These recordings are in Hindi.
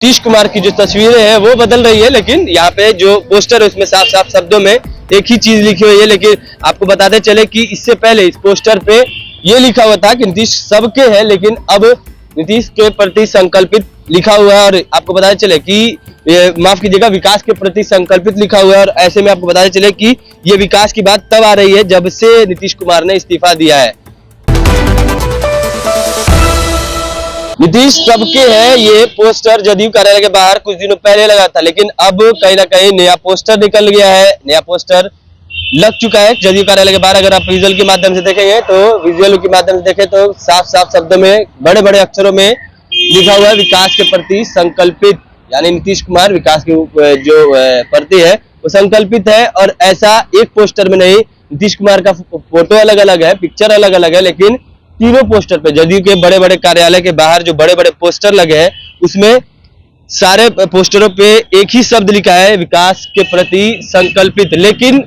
नीतीश कुमार की जो तस्वीरें हैं वो बदल रही है, लेकिन यहाँ पे जो पोस्टर है उसमें साफ साफ शब्दों में एक ही चीज लिखी हुई है। लेकिन आपको बताते चले कि इससे पहले इस पोस्टर पे ये लिखा हुआ था कि नीतीश सबके हैं, लेकिन अब नीतीश के प्रति संकल्पित लिखा हुआ है। और आपको बताते चले कि माफ कीजिएगा, विकास के प्रति संकल्पित लिखा हुआ है। और ऐसे में आपको बताते चले कि ये विकास की बात तब आ रही है जब से नीतीश कुमार ने इस्तीफा दिया है। नीतीश सबके है ये पोस्टर जदयू कार्यालय के बाहर कुछ दिनों पहले लगा था, लेकिन अब कहीं ना कहीं नया पोस्टर निकल गया है, नया पोस्टर लग चुका है जदयू कार्यालय के बाहर। अगर आप विजुअल के माध्यम से देखेंगे तो विजुअल के माध्यम से देखें तो साफ साफ शब्दों में बड़े बड़े अक्षरों में लिखा हुआ है विकास के प्रति संकल्पित, यानी नीतीश कुमार विकास के जो प्रति है वो संकल्पित है। और ऐसा एक पोस्टर में नहीं, नीतीश कुमार का फोटो अलग अलग है, पिक्चर अलग अलग है, लेकिन तीनों पोस्टर पे जदयू के बड़े बड़े कार्यालय के बाहर जो बड़े बड़े पोस्टर लगे हैं उसमें सारे पोस्टरों पे एक ही शब्द लिखा है विकास के प्रति संकल्पित। लेकिन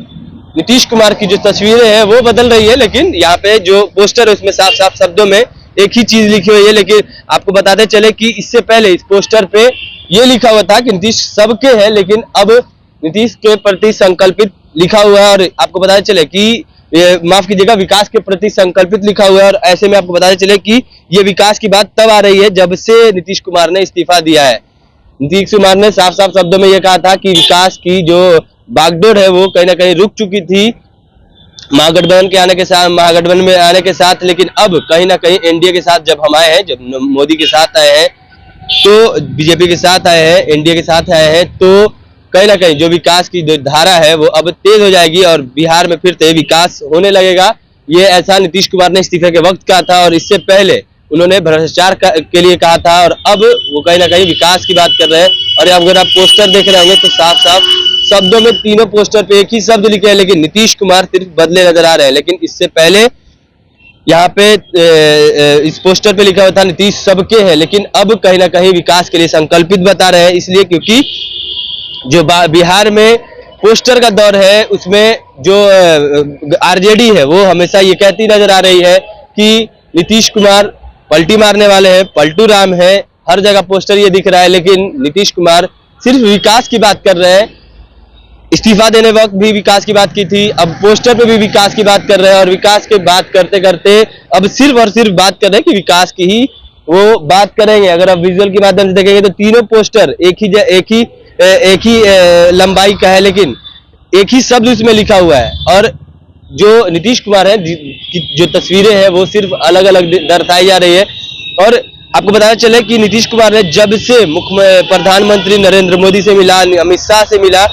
नीतीश कुमार की जो तस्वीरें हैं वो बदल रही है, लेकिन यहाँ पे जो पोस्टर है उसमें साफ साफ शब्दों में एक ही चीज लिखी हुई है। लेकिन आपको बताते चले कि इससे पहले इस पोस्टर पे ये लिखा हुआ था कि नीतीश सबके हैं, लेकिन अब नीतीश के प्रति संकल्पित लिखा हुआ है। और आपको बताते चले कि माफ कीजिएगा, विकास के प्रति संकल्पित लिखा हुआ है। और ऐसे में आपको बताते चले कि ये विकास की बात तब आ रही है जब से नीतीश कुमार ने इस्तीफा दिया है। नीतीश कुमार ने साफ साफ शब्दों में ये कहा था कि विकास की जो बागडोर है वो कहीं ना कहीं रुक चुकी थी महागठबंधन में आने के साथ। लेकिन अब कहीं ना कहीं एनडीए के साथ जब हम आए हैं, जब मोदी के साथ आए हैं, तो बीजेपी के साथ आए हैं, एनडीए के साथ आए हैं, तो कहीं ना कहीं जो विकास की जो धारा है वो अब तेज हो जाएगी और बिहार में फिर से विकास होने लगेगा। ये ऐसा नीतीश कुमार ने इस्तीफे के वक्त कहा था, और इससे पहले उन्होंने भ्रष्टाचार के लिए कहा था, और अब वो कहीं ना कहीं विकास की बात कर रहे हैं। और अगर आप पोस्टर देख रहे होंगे तो साफ साफ शब्दों में तीनों पोस्टर पे एक ही शब्द लिखे हैं, लेकिन नीतीश कुमार सिर्फ बदले नजर आ रहे हैं। लेकिन इससे पहले यहाँ पे इस पोस्टर पे लिखा हुआ था नीतीश सबके हैं, लेकिन अब कहीं ना कहीं विकास के लिए संकल्पित बता रहे हैं। इसलिए क्योंकि जो बिहार में पोस्टर का दौर है उसमें जो आरजेडी है वो हमेशा ये कहती नजर आ रही है कि नीतीश कुमार पलटी मारने वाले हैं, पलटू राम है, हर जगह पोस्टर ये दिख रहा है। लेकिन नीतीश कुमार सिर्फ विकास की बात कर रहे हैं। इस्तीफा देने वक्त भी विकास की बात की थी, अब पोस्टर पे भी विकास की बात कर रहे हैं, और विकास की बात करते करते अब सिर्फ और सिर्फ बात कर रहे हैं कि विकास की ही वो बात करेंगे। अगर आप विजुअल के माध्यम से देखेंगे तो तीनों पोस्टर एक ही लंबाई का है, लेकिन एक ही शब्द उसमें लिखा हुआ है। और जो नीतीश कुमार है की जो तस्वीरें हैं वो सिर्फ अलग अलग दर्शाई जा रही है। और आपको बताना चले कि नीतीश कुमार ने जब से प्रधानमंत्री नरेंद्र मोदी से मिला, अमित शाह से मिला,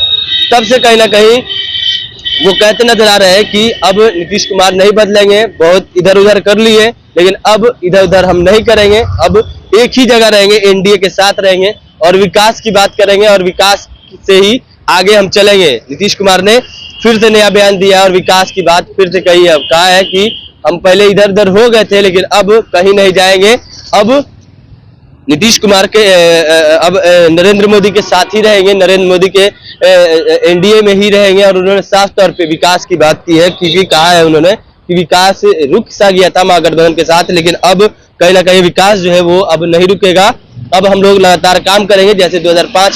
तब से कहीं ना कहीं वो कहते नजर आ रहे हैं कि अब नीतीश कुमार नहीं बदलेंगे, बहुत इधर उधर कर लिए, लेकिन अब इधर उधर हम नहीं करेंगे, अब एक ही जगह रहेंगे, एनडीए के साथ रहेंगे और विकास की बात करेंगे और विकास से ही आगे हम चलेंगे। नीतीश कुमार ने फिर से नया बयान दिया और विकास की बात फिर से कही। अब कहा है कि हम पहले इधर उधर हो गए थे, लेकिन अब कहीं नहीं जाएंगे, अब नीतीश कुमार के अब नरेंद्र मोदी के साथ ही रहेंगे, नरेंद्र मोदी के एनडीए में ही रहेंगे। और उन्होंने साफ तौर पे विकास की बात की है, क्योंकि कहा है उन्होंने कि विकास रुक सा गया था महागठबंधन के साथ, लेकिन अब कहीं ना कहीं विकास जो है वो अब नहीं रुकेगा। अब हम लोग लगातार काम करेंगे, जैसे 2005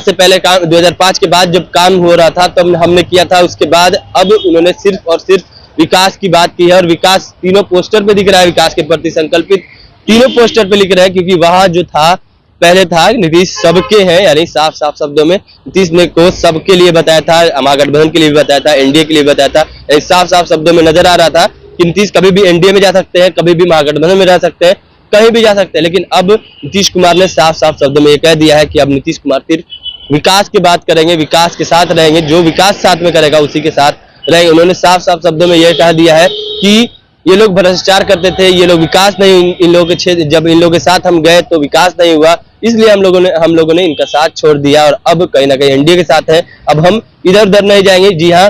से पहले काम, 2005 के बाद जब काम हो रहा था तब हमने किया था, उसके बाद अब उन्होंने सिर्फ और सिर्फ विकास की बात की है। और विकास तीनों पोस्टर पे दिख रहा है, विकास के प्रति संकल्पित तीनों पोस्टर पे लिख रहे हैं, क्योंकि वहां जो था पहले था नीतीश सबके हैं, यानी साफ साफ शब्दों में नीतीश ने को सबके लिए बताया था, महागठबंधन के लिए भी बताया था, एनडीए के लिए बताया था। साफ साफ शब्दों में नजर आ रहा था कि नीतीश कभी भी एनडीए में जा सकते हैं, कभी भी महागठबंधन में रह सकते हैं, कहीं भी जा सकते हैं। लेकिन अब नीतीश कुमार ने साफ साफ शब्दों में ये कह दिया है कि अब नीतीश कुमार सिर्फ विकास की बात करेंगे, विकास के साथ रहेंगे, जो विकास साथ में करेगा उसी के साथ रहेंगे। उन्होंने साफ साफ शब्दों में यह कह दिया है कि ये लोग भ्रष्टाचार करते थे, ये लोग विकास नहीं, इन लोगों के क्षेत्र जब इन लोगों के साथ हम गए तो विकास नहीं हुआ, इसलिए हम लोगों ने इनका साथ छोड़ दिया और अब कहीं ना कहीं एनडीए के साथ है, अब हम इधर उधर नहीं जाएंगे। जी हाँ,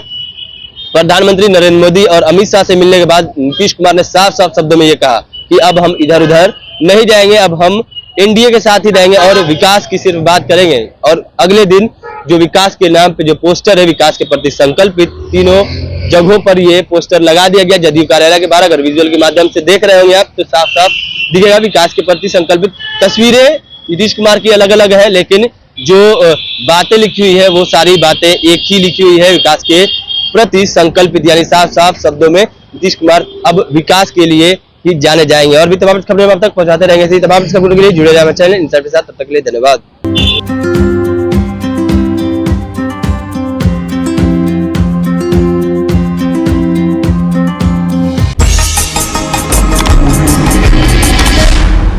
प्रधानमंत्री नरेंद्र मोदी और अमित शाह से मिलने के बाद नीतीश कुमार ने साफ साफ शब्दों में ये कहा कि अब हम इधर उधर नहीं जाएंगे, अब हम एनडीए के साथ ही रहेंगे और विकास की सिर्फ बात करेंगे। और अगले दिन जो विकास के नाम पे जो पोस्टर है विकास के प्रति संकल्पित, तीनों जगहों पर ये पोस्टर लगा दिया गया जदयू कार्यालय के बाहर। अगर विजुअल के माध्यम से देख रहे होंगे आप तो साफ साफ दिखेगा विकास के प्रति संकल्पित तस्वीरें नीतीश कुमार की अलग अलग है, लेकिन जो बातें लिखी हुई है वो सारी बातें एक ही लिखी हुई है, विकास के प्रति संकल्पित, यानी साफ साफ शब्दों में नीतीश कुमार अब विकास के लिए ही जाने जाएंगे। और भी तमाम खबरें आप तक पहुंचाते रहेंगे, इसी तमाम खबरों के लिए जुड़े रहिए हमारे चैनल इंसाइट के साथ। तब तक के लिए धन्यवाद।